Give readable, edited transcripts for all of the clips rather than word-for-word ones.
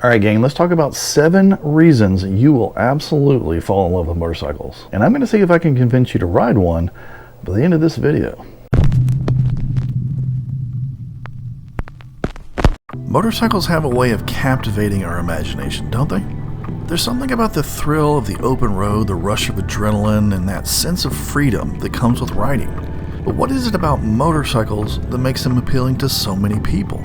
Alright gang, let's talk about 7 reasons you will absolutely fall in love with motorcycles. And I'm going to see if I can convince you to ride one by the end of this video. Motorcycles have a way of captivating our imagination, don't they? There's something about the thrill of the open road, the rush of adrenaline, and that sense of freedom that comes with riding. But what is it about motorcycles that makes them appealing to so many people?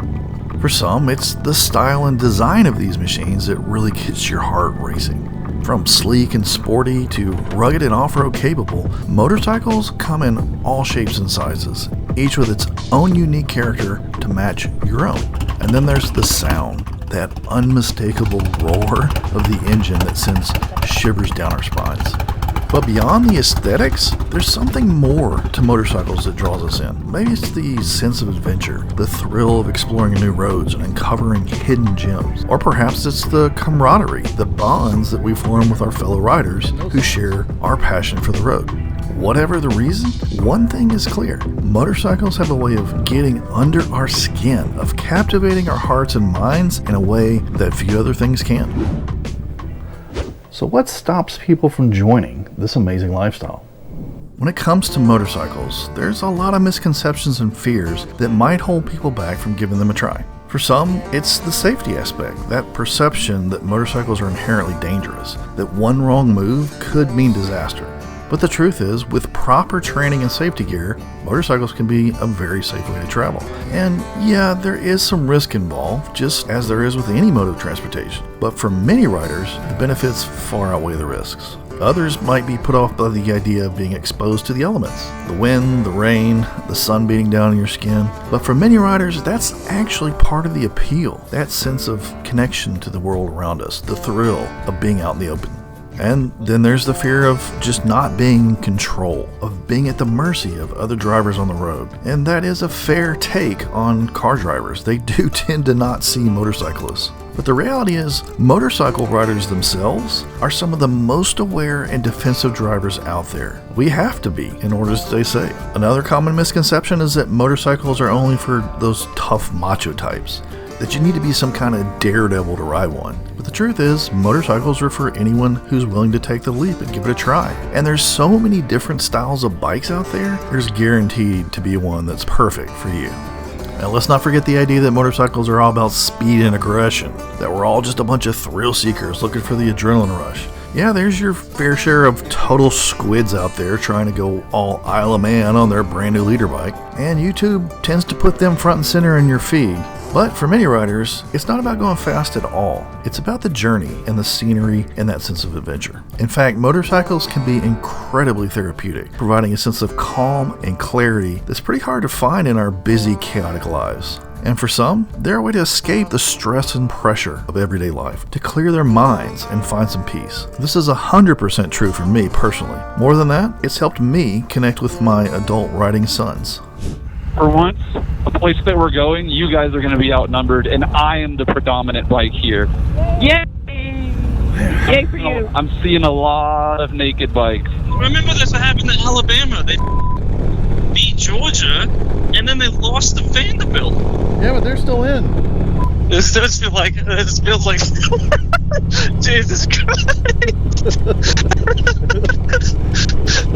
For some, it's the style and design of these machines that really gets your heart racing. From sleek and sporty to rugged and off-road capable, motorcycles come in all shapes and sizes, each with its own unique character to match your own. And then there's the sound, that unmistakable roar of the engine that sends shivers down our spines. But beyond the aesthetics, there's something more to motorcycles that draws us in. Maybe it's the sense of adventure, the thrill of exploring new roads and uncovering hidden gems. Or perhaps it's the camaraderie, the bonds that we form with our fellow riders who share our passion for the road. Whatever the reason, one thing is clear. Motorcycles have a way of getting under our skin, of captivating our hearts and minds in a way that few other things can. So what stops people from joining this amazing lifestyle? When it comes to motorcycles, there's a lot of misconceptions and fears that might hold people back from giving them a try. For some, it's the safety aspect, that perception that motorcycles are inherently dangerous, that one wrong move could mean disaster. But the truth is, with proper training and safety gear, motorcycles can be a very safe way to travel. And yeah, there is some risk involved, just as there is with any mode of transportation. But for many riders, the benefits far outweigh the risks. Others might be put off by the idea of being exposed to the elements. The wind, the rain, the sun beating down on your skin. But for many riders, that's actually part of the appeal. That sense of connection to the world around us, the thrill of being out in the open. And then there's the fear of just not being in control, of being at the mercy of other drivers on the road. And that is a fair take on car drivers. They do tend to not see motorcyclists. But the reality is, motorcycle riders themselves are some of the most aware and defensive drivers out there. We have to be in order to stay safe. Another common misconception is that motorcycles are only for those tough macho types, that you need to be some kind of daredevil to ride one. But the truth is, motorcycles are for anyone who's willing to take the leap and give it a try. And there's so many different styles of bikes out there, there's guaranteed to be one that's perfect for you. Now let's not forget the idea that motorcycles are all about speed and aggression, that we're all just a bunch of thrill seekers looking for the adrenaline rush. Yeah, there's your fair share of total squids out there trying to go all Isle of Man on their brand new leader bike, and YouTube tends to put them front and center in your feed. But for many riders, it's not about going fast at all. It's about the journey and the scenery and that sense of adventure. In fact, motorcycles can be incredibly therapeutic, providing a sense of calm and clarity that's pretty hard to find in our busy, chaotic lives. And for some, they're a way to escape the stress and pressure of everyday life, to clear their minds and find some peace. This is 100% true for me personally. More than that, it's helped me connect with my adult riding sons. For once, the place that we're going, you guys are going to be outnumbered, and I am the predominant bike here. Yay! Yay for you! I'm seeing a lot of naked bikes. Remember this happened in Alabama. They beat Georgia, and then they lost to Vanderbilt. Yeah, but they're still in. This feels like Jesus Christ.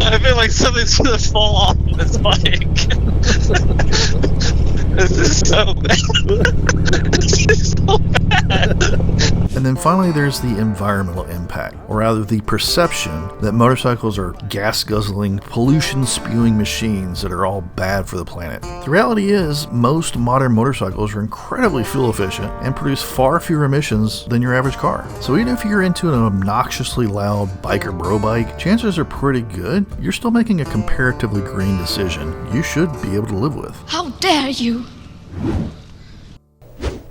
I feel like something's gonna fall off of this bike. This is so bad. This is so bad. And then finally there's the environmental impact, or rather the perception that motorcycles are gas-guzzling, pollution-spewing machines that are all bad for the planet. The reality is, most modern motorcycles are incredibly fuel efficient and produce far fewer emissions than your average car. So even if you're into an obnoxiously loud biker bro bike, chances are pretty good you're still making a comparatively green decision you should be able to live with. How dare you!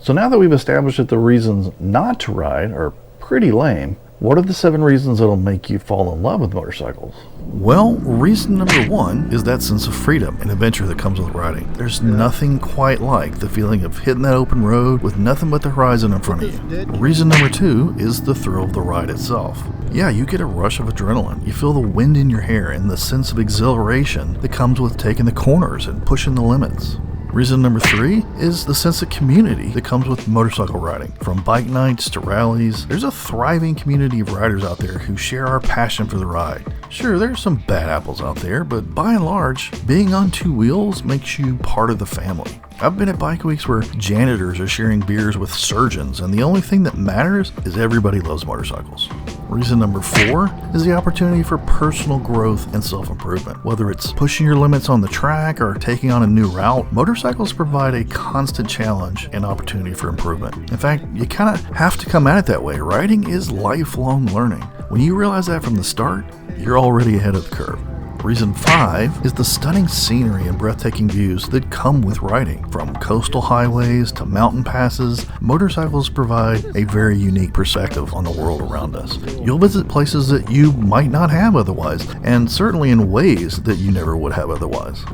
So now that we've established that the reasons not to ride are pretty lame, what are the 7 reasons that'll make you fall in love with motorcycles? Well, reason number 1 is that sense of freedom and adventure that comes with riding. There's nothing quite like the feeling of hitting that open road with nothing but the horizon in front of you. Reason number 2 is the thrill of the ride itself. Yeah, you get a rush of adrenaline. You feel the wind in your hair and the sense of exhilaration that comes with taking the corners and pushing the limits. Reason number 3 is the sense of community that comes with motorcycle riding. From bike nights to rallies, there's a thriving community of riders out there who share our passion for the ride. Sure, there's some bad apples out there, but by and large, being on two wheels makes you part of the family. I've been at bike weeks where janitors are sharing beers with surgeons, and the only thing that matters is everybody loves motorcycles. Reason number 4 is the opportunity for personal growth and self-improvement. Whether it's pushing your limits on the track or taking on a new route, motorcycles provide a constant challenge and opportunity for improvement. In fact, you kind of have to come at it that way. Riding is lifelong learning. When you realize that from the start, you're already ahead of the curve. Reason 5 is the stunning scenery and breathtaking views that come with riding. From coastal highways to mountain passes, motorcycles provide a very unique perspective on the world around us. You'll visit places that you might not have otherwise, and certainly in ways that you never would have otherwise.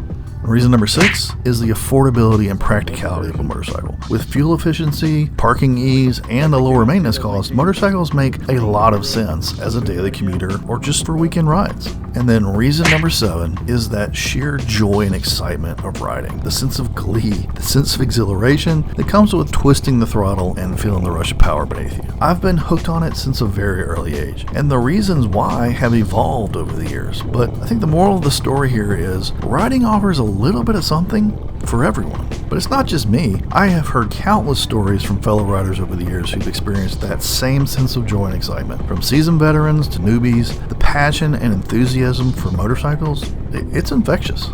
Reason number 6 is the affordability and practicality of a motorcycle. With fuel efficiency, parking ease, and a lower maintenance cost, motorcycles make a lot of sense as a daily commuter or just for weekend rides. And then reason number 7 is that sheer joy and excitement of riding. The sense of glee, the sense of exhilaration that comes with twisting the throttle and feeling the rush of power beneath you. I've been hooked on it since a very early age, and the reasons why have evolved over the years. But I think the moral of the story here is riding offers a little bit of something for everyone. But it's not just me. I have heard countless stories from fellow riders over the years who've experienced that same sense of joy and excitement. From seasoned veterans to newbies, the passion and enthusiasm for motorcycles, it's infectious.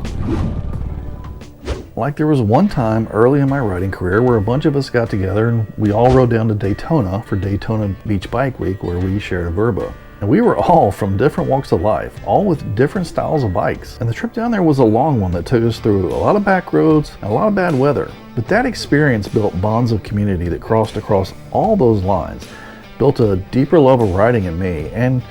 Like there was one time early in my riding career where a bunch of us got together and we all rode down to Daytona for Daytona Beach Bike Week, where we shared a verbo. And we were all from different walks of life, all with different styles of bikes. And the trip down there was a long one that took us through a lot of back roads and a lot of bad weather. But that experience built bonds of community that crossed across all those lines, built a deeper love of riding in me, and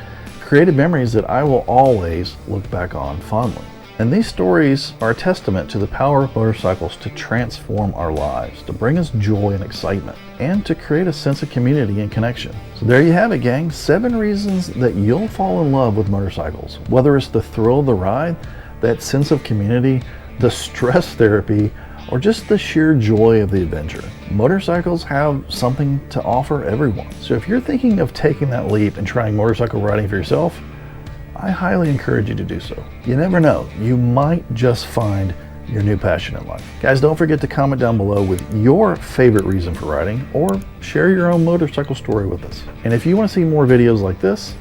created memories that I will always look back on fondly. And these stories are a testament to the power of motorcycles to transform our lives, to bring us joy and excitement, and to create a sense of community and connection. So there you have it, gang. 7 reasons that you'll fall in love with motorcycles. Whether it's the thrill of the ride, that sense of community, the stress therapy, or just the sheer joy of the adventure. Motorcycles have something to offer everyone. So if you're thinking of taking that leap and trying motorcycle riding for yourself, I highly encourage you to do so. You never know, you might just find your new passion in life. Guys, don't forget to comment down below with your favorite reason for riding, or share your own motorcycle story with us. And if you want to see more videos like this,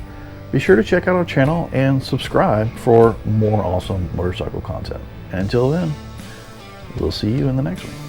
be sure to check out our channel and subscribe for more awesome motorcycle content. And until then, we'll see you in the next one.